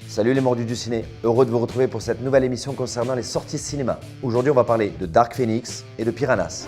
Salut les mordus du ciné, heureux de vous retrouver pour cette nouvelle émission concernant les sorties cinéma. Aujourd'hui on va parler de Dark Phoenix et de Piranhas.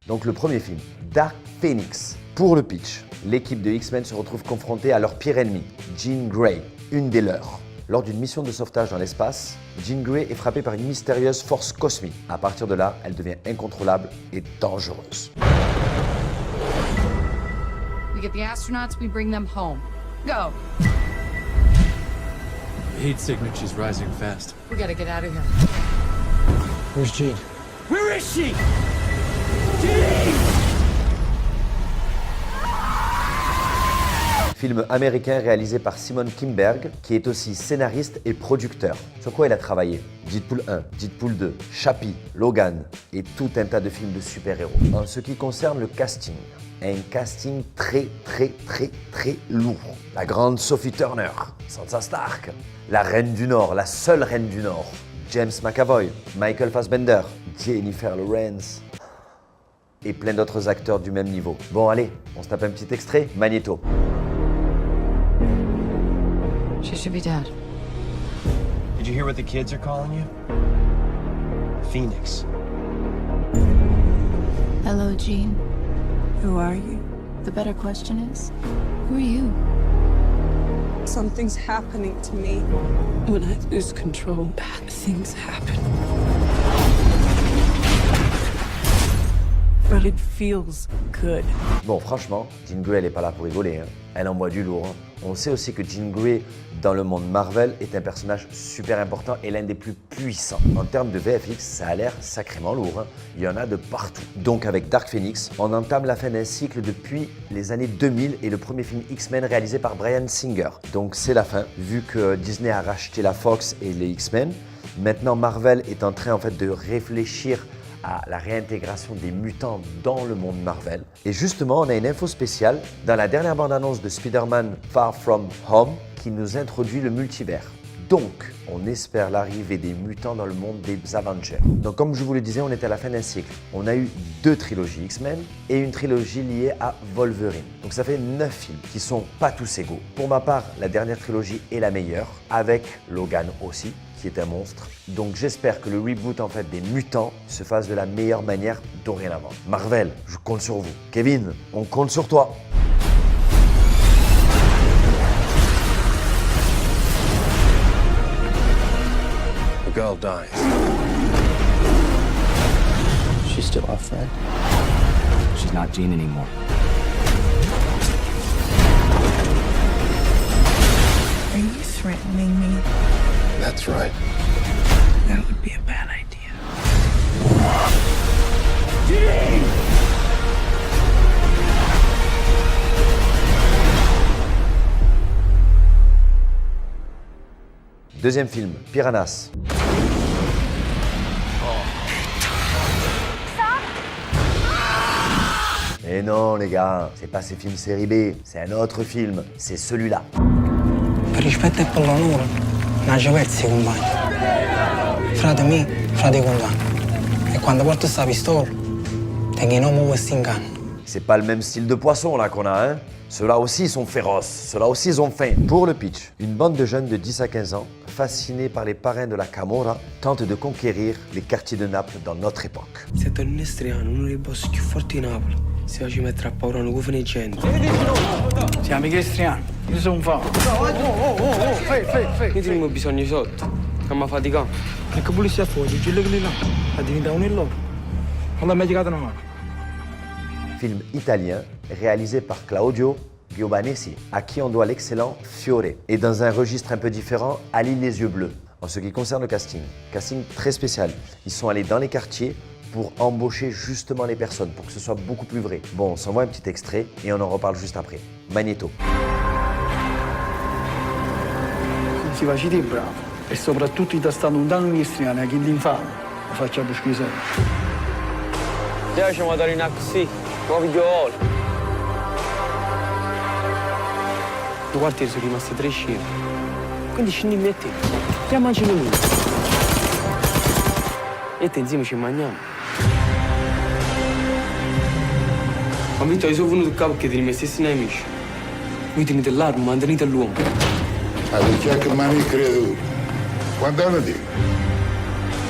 Donc le premier film, Dark Phoenix. Pour le pitch, l'équipe de X-Men se retrouve confrontée à leur pire ennemi, Jean Grey, une des leurs. Lors d'une mission de sauvetage dans l'espace, Jean Grey est frappée par une mystérieuse force cosmique. À partir de là, elle devient incontrôlable et dangereuse. We get the astronauts, we bring them home. Go! The heat signature's rising fast. We gotta get out of here. Where's Jean? Where is she? Film américain réalisé par Simon Kinberg, qui est aussi scénariste et producteur. Sur quoi il a travaillé? Deadpool 1, Deadpool 2, Chappie, Logan et tout un tas de films de super-héros. En ce qui concerne le casting, un casting très lourd. La grande Sophie Turner, Sansa Stark, la Reine du Nord, la seule Reine du Nord, James McAvoy, Michael Fassbender, Jennifer Lawrence et plein d'autres acteurs du même niveau. Bon allez, on se tape un petit extrait, Magneto. She should be dead. Did you hear what the kids are calling you? Phoenix. Hello, Jean. Who are you? The better question is, who are you? Something's happening to me. When I lose control, bad things happen. But it feels good. Bon, franchement, Jean Grey, elle n'est pas là pour rigoler, hein. Elle envoie du lourd. Hein. On sait aussi que Jean Grey, dans le monde Marvel, est un personnage super important et l'un des plus puissants. En termes de VFX, ça a l'air sacrément lourd. Hein. Il y en a de partout. Donc avec Dark Phoenix, on entame la fin d'un cycle depuis les années 2000 et le premier film X-Men réalisé par Bryan Singer. Donc c'est la fin, vu que Disney a racheté la Fox et les X-Men. Maintenant, Marvel est en train de réfléchir à la réintégration des mutants dans le monde Marvel. Et justement, on a une info spéciale dans la dernière bande-annonce de Spider-Man Far From Home qui nous introduit le multivers. Donc, on espère l'arrivée des mutants dans le monde des Avengers. Donc, comme je vous le disais, on est à la fin d'un cycle. On a eu 2 trilogies X-Men et une trilogie liée à Wolverine. Donc, ça fait 9 films qui sont pas tous égaux. Pour ma part, la dernière trilogie est la meilleure, avec Logan aussi, qui est un monstre. Donc j'espère que le reboot des mutants se fasse de la meilleure manière dorénavant. Marvel, je compte sur vous. Kevin, on compte sur toi. The girl dies. She's still our friend. She's not Jean anymore. Are you threatening me? That's right. That would be a bad idea. Deuxième film, Piranhas. Et non les gars, c'est pas ces films série B, c'est un autre film, c'est celui-là. Per rispetto e per l'onore, non ci pezzi compagni. Frate mio, frate compagni. E quando porto sta pistola, teniamo questo in canna. C'est pas le même style de poisson là qu'on a, hein. Ceux-là aussi sont féroces, ceux-là aussi ils ont faim. Pour le pitch, une bande de jeunes de 10 à 15 ans, fascinés par les parrains de la Camorra, tentent de conquérir les quartiers de Naples dans notre époque. Se torni in Estriano, uno dei boss più forti di Napoli, si ci mettere a paura un cuofo nei gente. Siamo i cristiani, io sono un fa. Noi abbiamo bisogno di sotto, stiamo faticando. Che pulizia fuori, giù che là, a diventare un loro. Non mi ha girato una mano. Film italien réalisé par Claudio Giovannessi, à qui on doit l'excellent Fiore, et dans un registre un peu différent, Ali les yeux bleus. En ce qui concerne le casting très spécial. Ils sont allés dans les quartiers pour embaucher justement les personnes, pour que ce soit beaucoup plus vrai. Bon, on s'envoie un petit extrait et on en reparle juste après. Magneto. Si facete bravo e soprattutto ti sta lontano gli istriani, a chi ti infame, lo facciamo scusare. Già ci siamo dati una così, nuovi figlioli. Due quartieri sono rimasti 3 scene, quindi scendiamo e te, chiamaci lui. E te insieme ci mangiamo. Am venit aici, au venut de cap, che te rimessessi nei amici. Lui tenete l'arma, mantenete l'uomo. Adesso che mi hai creduto. Quanti anni ti?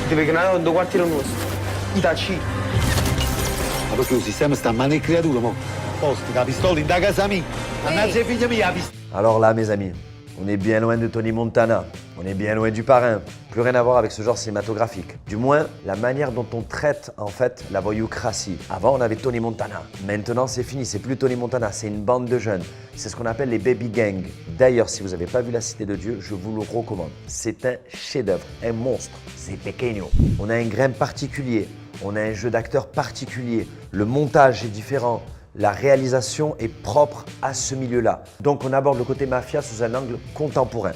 Deve che non do quartiere nostro. Itaci. Ma perché il sistema sta a mano e creatura, mo? Posti, la pistola in da casa mia. Annanzi figlia mia, la pistola. Alors là, mes amis, on est bien loin de Tony Montana, on est bien loin du Parrain, plus rien à voir avec ce genre cinématographique. Du moins, la manière dont on traite en fait la voyoucratie. Avant, on avait Tony Montana. Maintenant, c'est fini, c'est plus Tony Montana, c'est une bande de jeunes. C'est ce qu'on appelle les baby gangs. D'ailleurs, si vous n'avez pas vu La Cité de Dieu, je vous le recommande. C'est un chef-d'œuvre, un monstre. C'est pequeño. On a un grain particulier, on a un jeu d'acteur particulier. Le montage est différent. La réalisation est propre à ce milieu-là. Donc on aborde le côté mafia sous un angle contemporain.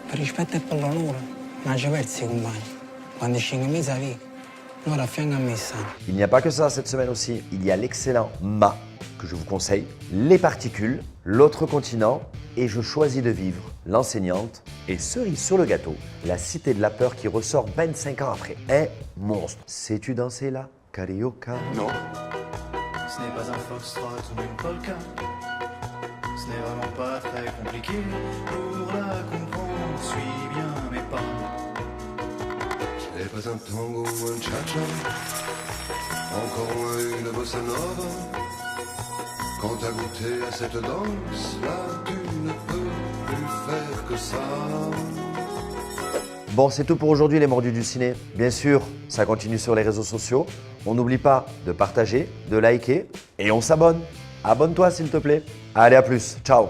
Per rispetto e per l'onore, non ci persi, compagni. Quando scendi in mezzo a via, noi affianco a me stanno. Il n'y a pas que ça cette semaine aussi. Il y a l'excellent Ma, que je vous conseille, Les Particules, L'autre continent et Je choisis de vivre, L'enseignante et cerise sur le gâteau, La Cité de la peur qui ressort 25 ans après. Un monstre. Sais-tu danser la carioca? Non. Ce n'est pas un foxtrot ou une polka. Ce n'est vraiment pas très compliqué. Pour la comprendre, suis bien mes pas. Ce n'est pas un tango ou un cha-cha, encore moins une bossa nova. Quand t'as goûté à cette danse, là tu ne peux plus faire que ça. Bon, c'est tout pour aujourd'hui les mordus du ciné. Bien sûr, ça continue sur les réseaux sociaux. On n'oublie pas de partager, de liker et on s'abonne. Abonne-toi s'il te plaît. Allez, à plus. Ciao.